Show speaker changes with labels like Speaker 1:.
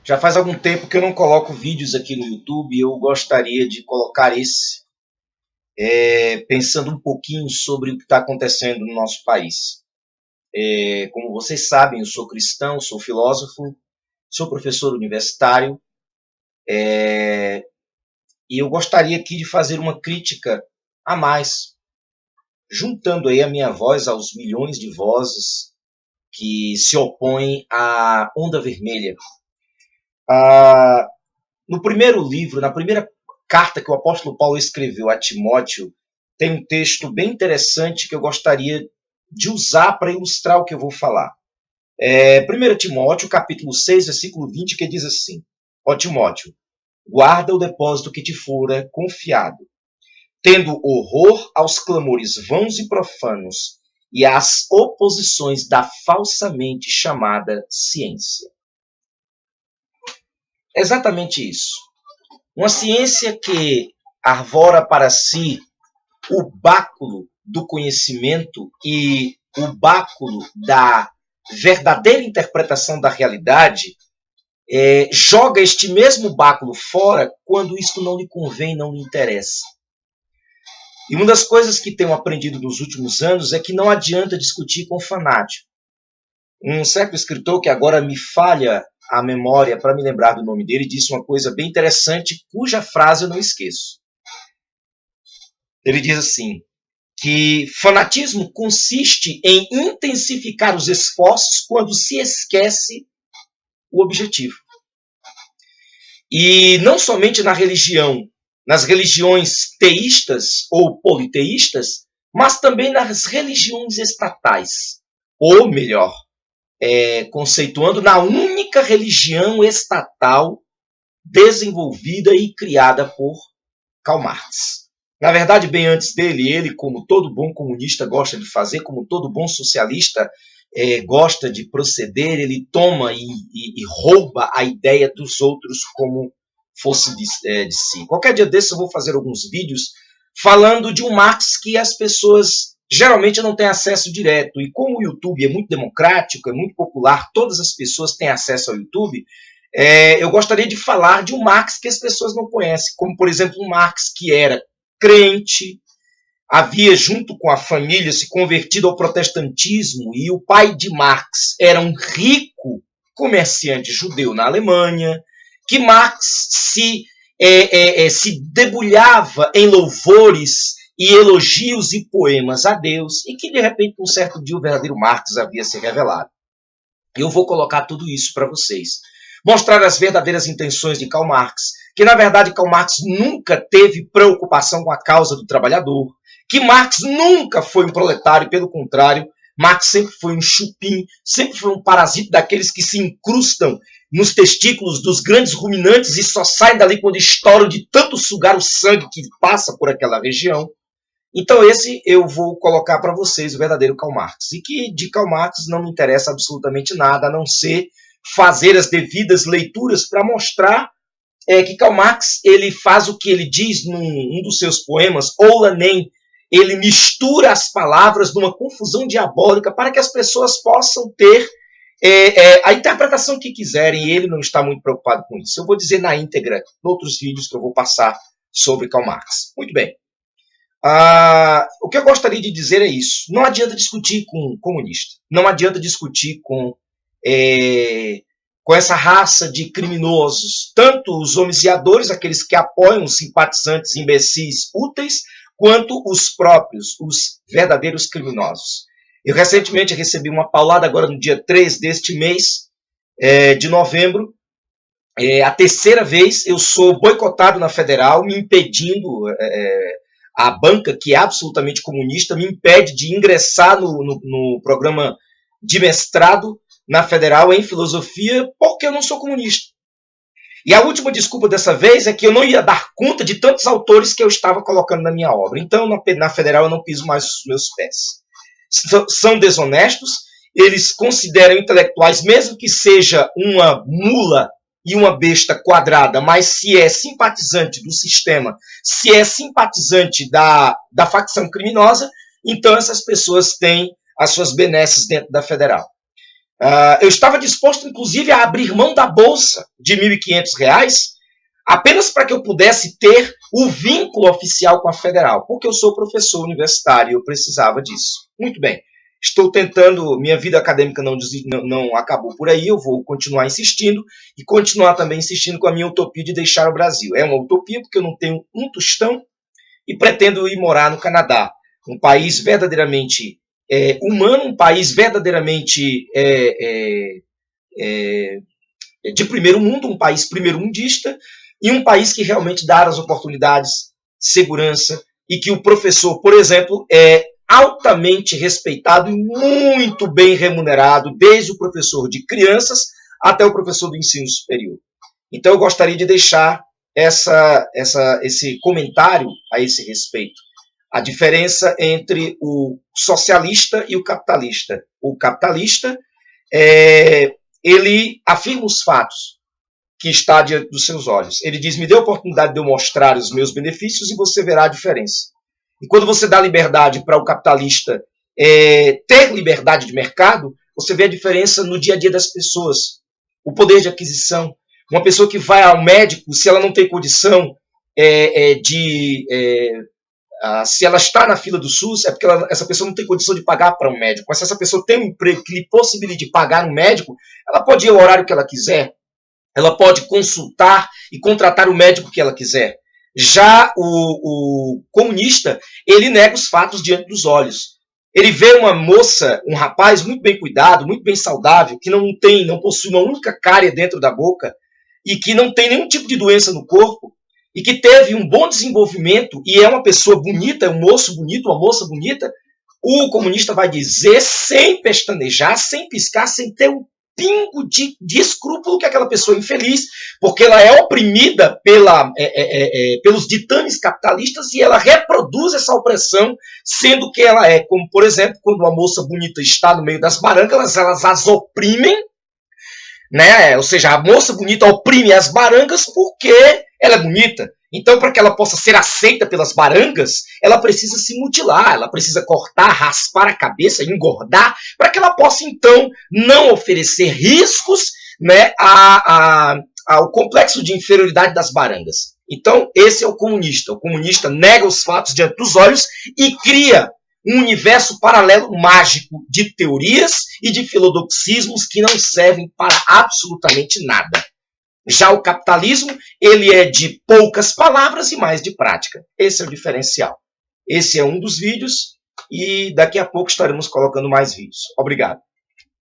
Speaker 1: Já faz algum tempo que eu não coloco vídeos aqui no YouTube e eu gostaria de colocar esse, pensando um pouquinho sobre o que está acontecendo no nosso país. Como vocês sabem, eu sou cristão, sou filósofo, sou professor universitário, e eu gostaria aqui de fazer uma crítica a mais, juntando aí a minha voz aos milhões de vozes que se opõem à onda vermelha. No primeiro livro, na primeira carta que o apóstolo Paulo escreveu a Timóteo, tem um texto bem interessante que eu gostaria de usar para ilustrar o que eu vou falar. 1 Timóteo, capítulo 6, versículo 20, que diz assim: Ó Timóteo, guarda o depósito que te fora confiado, tendo horror aos clamores vãos e profanos e às oposições da falsamente chamada ciência. É exatamente isso. Uma ciência que arvora para si o báculo do conhecimento e o báculo da verdadeira interpretação da realidade, joga este mesmo báculo fora quando isto não lhe convém, não lhe interessa. E uma das coisas que tenho aprendido nos últimos anos é que não adianta discutir com fanático. Um certo escritor, que agora me falha a memória para me lembrar do nome dele, disse uma coisa bem interessante, cuja frase eu não esqueço. Ele diz assim, que fanatismo consiste em intensificar os esforços quando se esquece o objetivo. E não somente na religião, nas religiões teístas ou politeístas, mas também nas religiões estatais. Ou melhor, conceituando na única religião estatal desenvolvida e criada por Karl Marx. Na verdade, bem antes dele, ele, como todo bom comunista gosta de fazer, como todo bom socialista gosta de proceder, ele toma e rouba a ideia dos outros como fosse de si. Qualquer dia desse eu vou fazer alguns vídeos falando de um Marx que as pessoas geralmente não têm acesso direto. E como o YouTube é muito democrático, é muito popular, todas as pessoas têm acesso ao YouTube, eu gostaria de falar de um Marx que as pessoas não conhecem, como, por exemplo, um Marx que era crente, havia, junto com a família, se convertido ao protestantismo, e o pai de Marx era um rico comerciante judeu na Alemanha, que Marx se debulhava em louvores e elogios e poemas a Deus, e que, de repente, um certo dia, o verdadeiro Marx havia se revelado. Eu vou colocar tudo isso para vocês. Mostrar as verdadeiras intenções de Karl Marx, que, na verdade, Karl Marx nunca teve preocupação com a causa do trabalhador, que Marx nunca foi um proletário, pelo contrário, Marx sempre foi um chupim, sempre foi um parasita daqueles que se incrustam nos testículos dos grandes ruminantes e só saem dali quando estouram de tanto sugar o sangue que passa por aquela região. Então esse eu vou colocar para vocês, o verdadeiro Karl Marx. E que de Karl Marx não me interessa absolutamente nada, a não ser fazer as devidas leituras para mostrar que Karl Marx ele faz o que ele diz num dos seus poemas, Oula Nem. Ele mistura as palavras numa confusão diabólica para que as pessoas possam ter a interpretação que quiserem, e ele não está muito preocupado com isso. Eu vou dizer na íntegra, em outros vídeos que eu vou passar sobre Karl Marx. Muito bem. O que eu gostaria de dizer é isso. Não adianta discutir com comunista. Não adianta discutir com essa raça de criminosos, tanto os homiciadores, aqueles que apoiam os simpatizantes imbecis úteis, quanto os próprios, os verdadeiros criminosos. Eu recentemente recebi uma paulada agora no dia 3 deste mês de novembro. A terceira vez eu sou boicotado na Federal, me impedindo, a banca, que é absolutamente comunista, me impede de ingressar no programa de mestrado na Federal em Filosofia, porque eu não sou comunista. E a última desculpa dessa vez é que eu não ia dar conta de tantos autores que eu estava colocando na minha obra. Então, na Federal, eu não piso mais os meus pés. São desonestos, eles consideram intelectuais, mesmo que seja uma mula e uma besta quadrada, mas se é simpatizante do sistema, se é simpatizante da facção criminosa, então essas pessoas têm as suas benesses dentro da Federal. Eu estava disposto, inclusive, a abrir mão da bolsa de R$ 1.500 apenas para que eu pudesse ter o vínculo oficial com a federal, porque eu sou professor universitário e eu precisava disso. Muito bem, estou tentando, minha vida acadêmica não acabou por aí, eu vou continuar insistindo e continuar também insistindo com a minha utopia de deixar o Brasil. É uma utopia porque eu não tenho um tostão e pretendo ir morar no Canadá, um país verdadeiramente humano, um país verdadeiramente de primeiro mundo, um país primeiro-mundista, e um país que realmente dá as oportunidades, segurança, e que o professor, por exemplo, é altamente respeitado e muito bem remunerado, desde o professor de crianças até o professor do ensino superior. Então eu gostaria de deixar esse comentário a esse respeito. A diferença entre o socialista e o capitalista. O capitalista, ele afirma os fatos que está diante dos seus olhos. Ele diz, me dê a oportunidade de eu mostrar os meus benefícios e você verá a diferença. E quando você dá liberdade para o capitalista ter liberdade de mercado, você vê a diferença no dia a dia das pessoas. O poder de aquisição. Uma pessoa que vai ao médico, se ela não tem condição se ela está na fila do SUS, é porque essa pessoa não tem condição de pagar para um médico. Mas se essa pessoa tem um emprego que lhe possibilite pagar um médico, ela pode ir ao horário que ela quiser. Ela pode consultar e contratar o médico que ela quiser. Já o comunista, ele nega os fatos diante dos olhos. Ele vê uma moça, um rapaz muito bem cuidado, muito bem saudável, que não possui uma única cárie dentro da boca e que não tem nenhum tipo de doença no corpo e que teve um bom desenvolvimento e é uma pessoa bonita, é um moço bonito, uma moça bonita, o comunista vai dizer, sem pestanejar, sem piscar, sem ter um pingo de escrúpulo, que aquela pessoa é infeliz, porque ela é oprimida pelos ditames capitalistas e ela reproduz essa opressão, sendo que ela é, como por exemplo, quando uma moça bonita está no meio das barangas, elas as oprimem, né? Ou seja, a moça bonita oprime as barangas porque ela é bonita. Então, para que ela possa ser aceita pelas barangas, ela precisa se mutilar, ela precisa cortar, raspar a cabeça, engordar, para que ela possa, então, não oferecer riscos, né, ao complexo de inferioridade das barangas. Então, esse é o comunista. O comunista nega os fatos diante dos olhos e cria um universo paralelo mágico de teorias e de filodoxismos que não servem para absolutamente nada. Já o capitalismo, ele é de poucas palavras e mais de prática. Esse é o diferencial. Esse é um dos vídeos e daqui a pouco estaremos colocando mais vídeos. Obrigado.